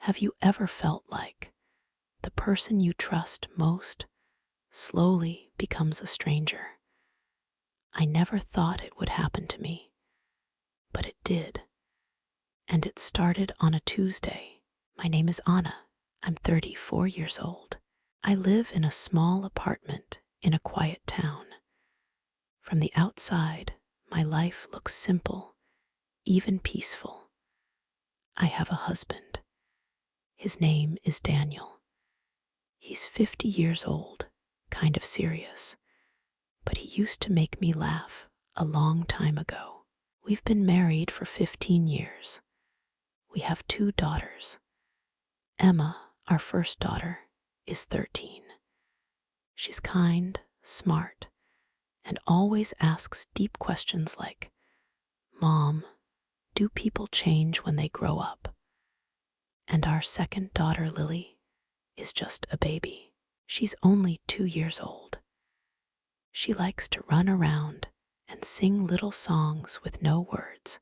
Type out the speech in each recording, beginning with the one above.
Have you ever felt like the person you trust most slowly becomes a stranger? I never thought it would happen to me, but it did. And it started on a Tuesday. My name is Anna. I'm 34 years old. I live in a small apartment in a quiet town. From the outside, my life looks simple, even peaceful. I have a husband. His name is Daniel. He's 50 years old, kind of serious, but he used to make me laugh a long time ago. We've been married for 15 years. We have 2 daughters. Emma, our first daughter, is 13. She's kind, smart, and always asks deep questions like, "Mom, do people change when they grow up?" And our second daughter, Lily, is just a baby. She's only 2 years old. She likes to run around and sing little songs with no words,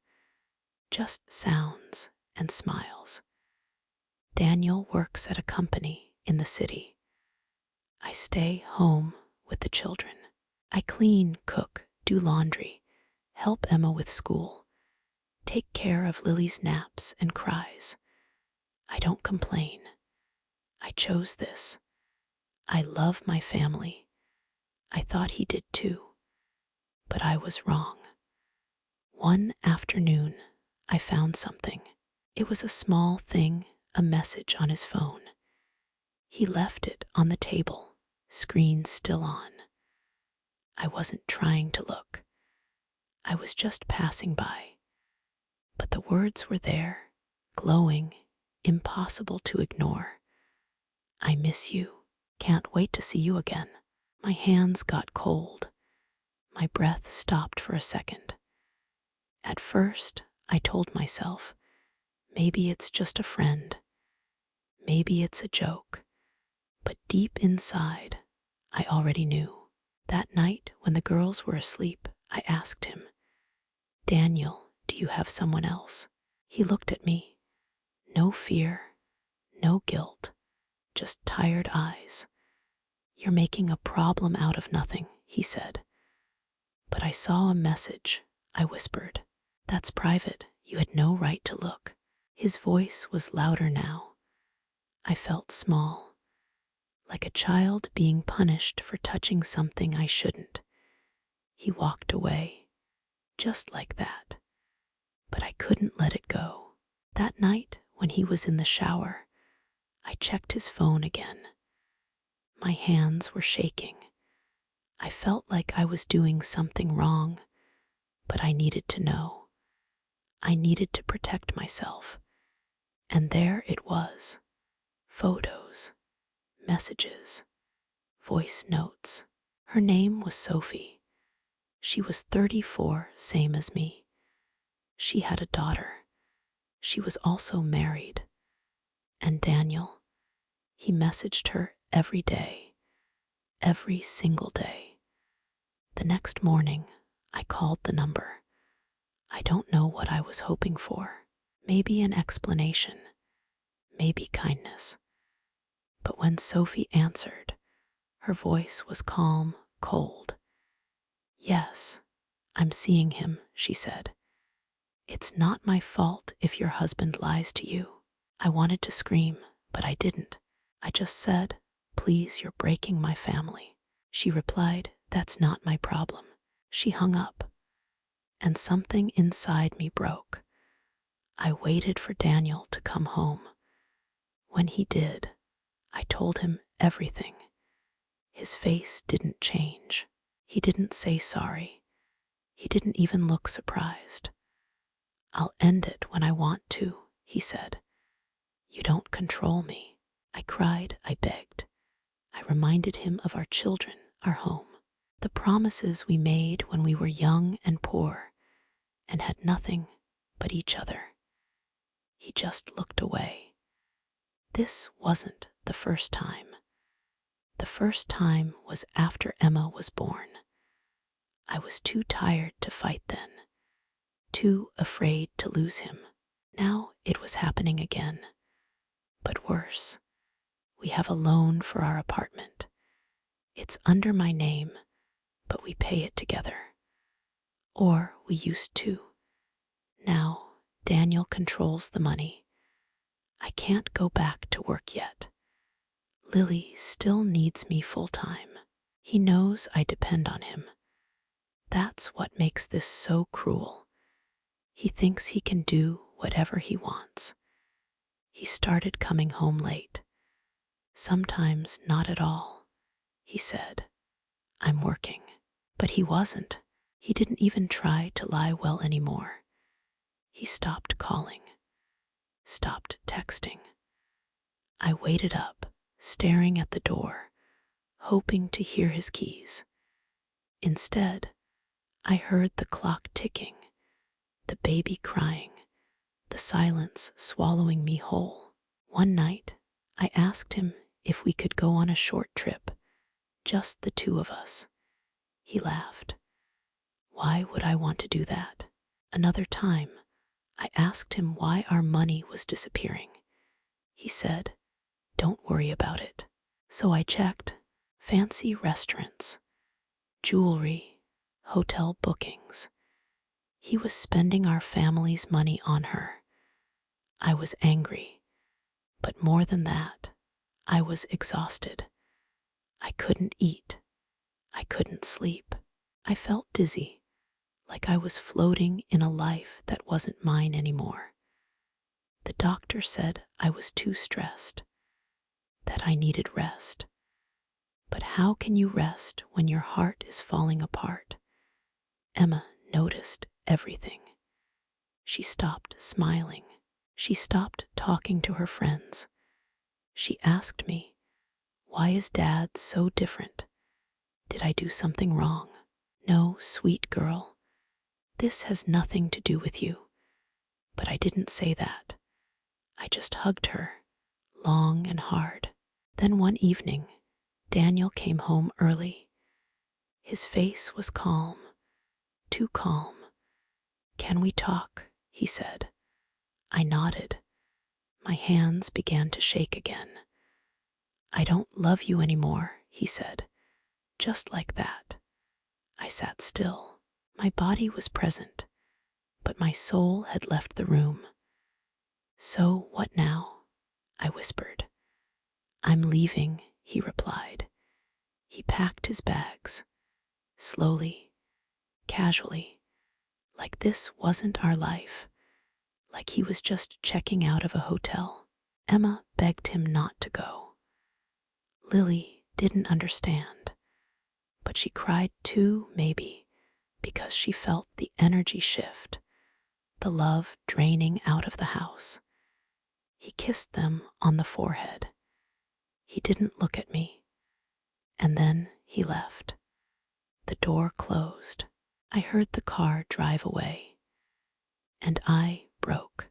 just sounds and smiles. Daniel works at a company in the city. I stay home with the children. I clean, cook, do laundry, help Emma with school, take care of Lily's naps and cries. I don't complain. I chose this. I love my family. I thought he did too, but I was wrong. One afternoon, I found something. It was a small thing, a message on his phone. He left it on the table, screen still on. I wasn't trying to look. I was just passing by. But the words were there, glowing, impossible to ignore. "I miss you. Can't wait to see you again." My hands got cold. My breath stopped for a second. At first, I told myself, maybe it's just a friend. Maybe it's a joke. But deep inside, I already knew. That night, when the girls were asleep, I asked him, "Daniel, do you have someone else?" He looked at me. No fear, no guilt, just tired eyes. "You're making a problem out of nothing," he said. "But I saw a message," I whispered. "That's private. You had no right to look." His voice was louder now. I felt small, like a child being punished for touching something I shouldn't. He walked away, just like that. But I couldn't let it go. That night, when he was in the shower, I checked his phone again. My hands were shaking. I felt like I was doing something wrong, but I needed to know. I needed to protect myself. And there it was. Photos, messages, voice notes. Her name was Sophie. She was 34, same as me. She had a daughter. She was also married. And Daniel, he messaged her every day, every single day. The next morning, I called the number. I don't know what I was hoping for. Maybe an explanation, maybe kindness. But when Sophie answered, her voice was calm, cold. "Yes, I'm seeing him," she said. "It's not my fault if your husband lies to you." I wanted to scream, but I didn't. I just said, "Please, you're breaking my family." She replied, "That's not my problem." She hung up, and something inside me broke. I waited for Daniel to come home. When he did, I told him everything. His face didn't change. He didn't say sorry. He didn't even look surprised. "I'll end it when I want to," he said. "You don't control me." I cried, I begged. I reminded him of our children, our home, the promises we made when we were young and poor and had nothing but each other. He just looked away. This wasn't the first time. The first time was after Emma was born. I was too tired to fight then, too afraid to lose him. Now it was happening again. worse. We have a loan for our apartment. It's under my name, but we pay it together. Or we used to. Now, Daniel controls the money. I can't go back to work yet. Lily still needs me full-time. He knows I depend on him. That's what makes this so cruel. He thinks he can do whatever he wants. He started coming home late. Sometimes not at all. He said, "I'm working." But he wasn't. He didn't even try to lie well anymore. He stopped calling, stopped texting. I waited up, staring at the door, hoping to hear his keys. Instead, I heard the clock ticking, the baby crying, the silence swallowing me whole. One night, I asked him if we could go on a short trip, just the two of us. He laughed. Why would I want to do that? Another time, I asked him why our money was disappearing. He said, "Don't worry about it." So I checked fancy restaurants, jewelry, hotel bookings. He was spending our family's money on her. I was angry, but more than that, I was exhausted. I couldn't eat. I couldn't sleep. I felt dizzy, like I was floating in a life that wasn't mine anymore. The doctor said I was too stressed, that I needed rest. But how can you rest when your heart is falling apart? Emma noticed everything. She stopped smiling. She stopped talking to her friends. She asked me, "Why is Dad so different? Did I do something wrong?" "No, sweet girl. This has nothing to do with you." But I didn't say that. I just hugged her, long and hard. Then one evening, Daniel came home early. His face was calm, too calm. "Can we talk?" he said. I nodded. My hands began to shake again. "I don't love you anymore," he said, just like that. I sat still. My body was present, but my soul had left the room. "So what now?" I whispered. "I'm leaving," he replied. He packed his bags, slowly, casually, like this wasn't our life, like he was just checking out of a hotel. Emma begged him not to go. Lily didn't understand, but she cried too, maybe, because she felt the energy shift, the love draining out of the house. He kissed them on the forehead. He didn't look at me. And then he left. The door closed. I heard the car drive away. And I broke.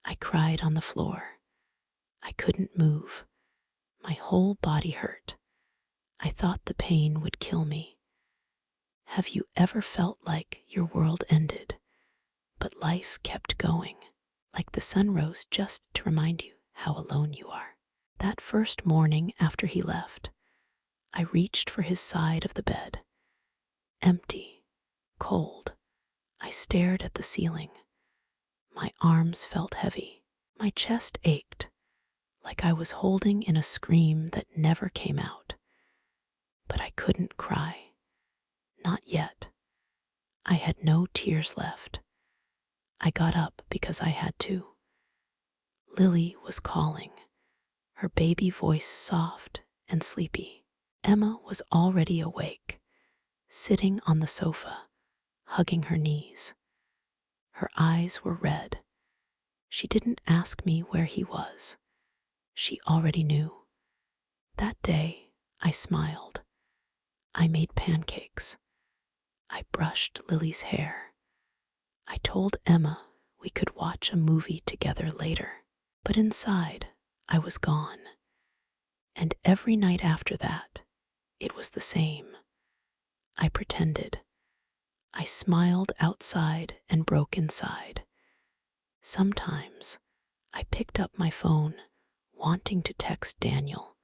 I cried on the floor. I couldn't move. My whole body hurt. I thought the pain would kill me. Have you ever felt like your world ended, but life kept going, like the sun rose just to remind you how alone you are? That first morning after he left, I reached for his side of the bed. Empty, cold. I stared at the ceiling. My arms felt heavy. My chest ached, like I was holding in a scream that never came out. But I couldn't cry. Not yet. I had no tears left. I got up because I had to. Lily was calling, her baby voice soft and sleepy. Emma was already awake, sitting on the sofa, hugging her knees. Her eyes were red. She didn't ask me where he was. She already knew. That day, I smiled. I made pancakes. I brushed Lily's hair. I told Emma we could watch a movie together later. But inside, I was gone. And every night after that, it was the same. I pretended. I smiled outside and broke inside. Sometimes, I picked up my phone wanting to text Daniel,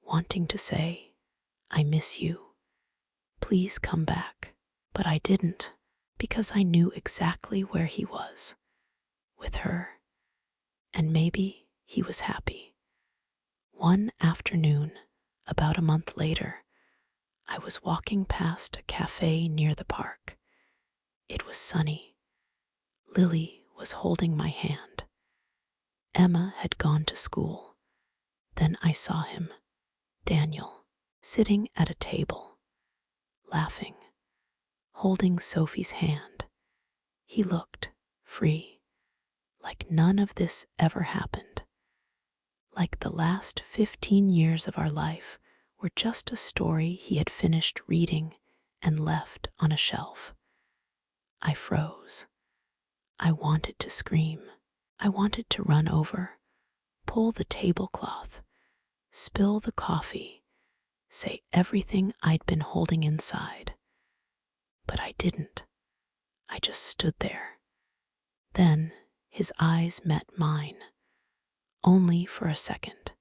wanting to say, "I miss you. Please come back." But I didn't, because I knew exactly where he was, with her, and maybe he was happy. One afternoon, about a month later, I was walking past a cafe near the park. It was sunny. Lily was holding my hand. Emma had gone to school. Then I saw him, Daniel, sitting at a table, laughing, holding Sophie's hand. He looked free, like none of this ever happened, like the last 15 years of our life were just a story he had finished reading and left on a shelf. I froze. I wanted to scream. I wanted to run over, pull the tablecloth, spill the coffee, say everything I'd been holding inside. But I didn't. I just stood there. Then his eyes met mine, only for a second.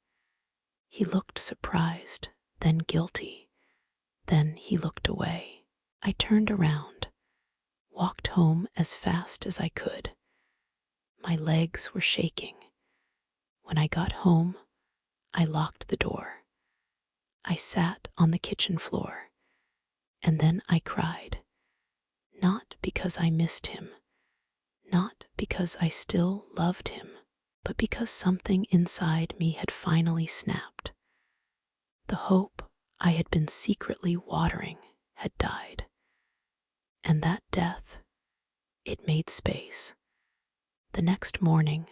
He looked surprised, then guilty. Then he looked away. I turned around, walked home as fast as I could. My legs were shaking. When I got home, I locked the door. I sat on the kitchen floor, and then I cried. Not because I missed him, not because I still loved him, but because something inside me had finally snapped. The hope I had been secretly watering had died. And that death, it made space. The next morning,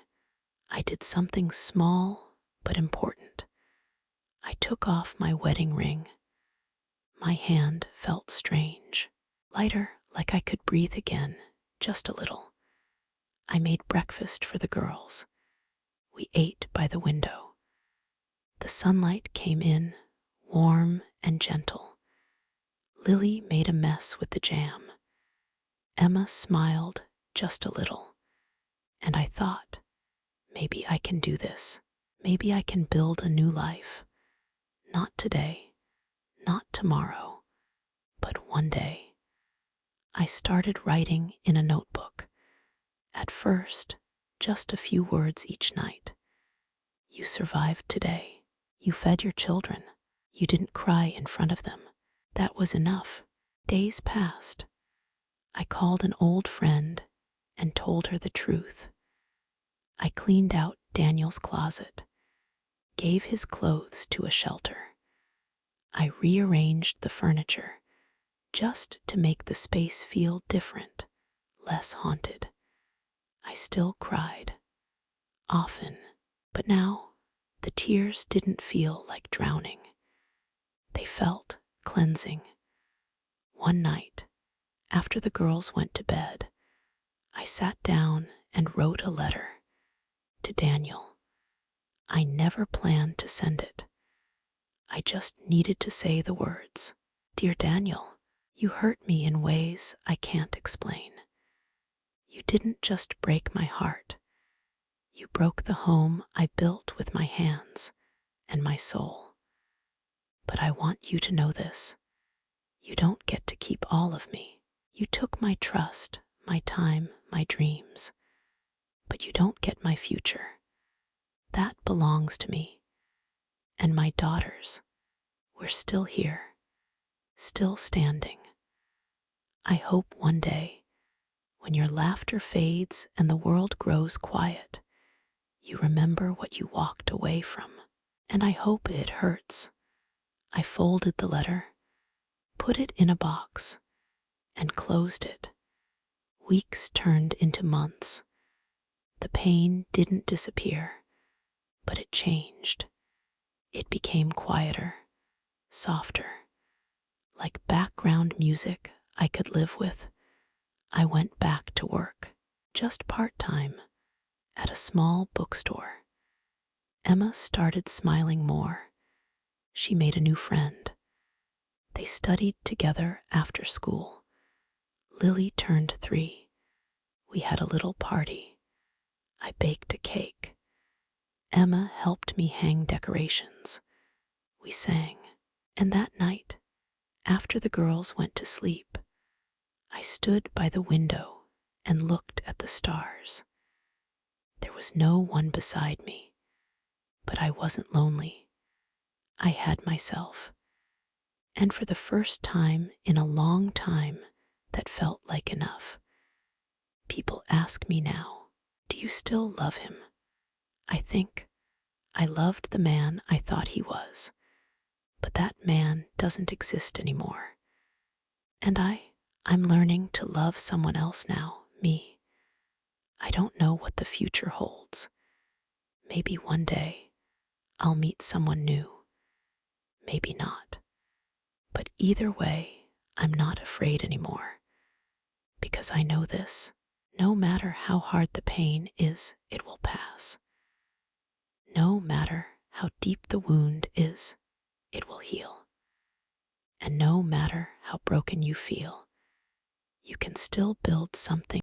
I did something small but important. I took off my wedding ring. My hand felt strange, lighter, like I could breathe again, just a little. I made breakfast for the girls. We ate by the window. The sunlight came in, warm and gentle. Lily made a mess with the jam. Emma smiled just a little. And I thought, maybe I can do this. Maybe I can build a new life. Not today, not tomorrow, but one day. I started writing in a notebook. At first, just a few words each night. You survived today. You fed your children. You didn't cry in front of them. That was enough. Days passed. I called an old friend and told her the truth. I cleaned out Daniel's closet, gave his clothes to a shelter. I rearranged the furniture just to make the space feel different, less haunted. I still cried, often, but now the tears didn't feel like drowning. They felt cleansing. One night, after the girls went to bed, I sat down and wrote a letter to Daniel. I never planned to send it. I just needed to say the words. Dear Daniel, you hurt me in ways I can't explain. You didn't just break my heart. You broke the home I built with my hands and my soul. But I want you to know this. You don't get to keep all of me. You took my trust, my time, my dreams. But you don't get my future. That belongs to me. And my daughters, we're still here, still standing. I hope one day, when your laughter fades and the world grows quiet, you remember what you walked away from. And I hope it hurts. I folded the letter, put it in a box, and closed it. Weeks turned into months. The pain didn't disappear, but it changed. It became quieter, softer, like background music I could live with. I went back to work, just part-time, at a small bookstore. Emma started smiling more. She made a new friend. They studied together after school. Lily turned 3. We had a little party. I baked a cake. Emma helped me hang decorations. We sang. And that night, after the girls went to sleep, I stood by the window and looked at the stars. There was no one beside me, but I wasn't lonely. I had myself. And for the first time in a long time, that felt like enough. People ask me now, do you still love him? I think I loved the man I thought he was, but that man doesn't exist anymore. And I'm learning to love someone else now, me. I don't know what the future holds. Maybe one day I'll meet someone new. Maybe not. But either way, I'm not afraid anymore. Because I know this. No matter how hard the pain is, it will pass. No matter how deep the wound is, it will heal. And no matter how broken you feel, you can still build something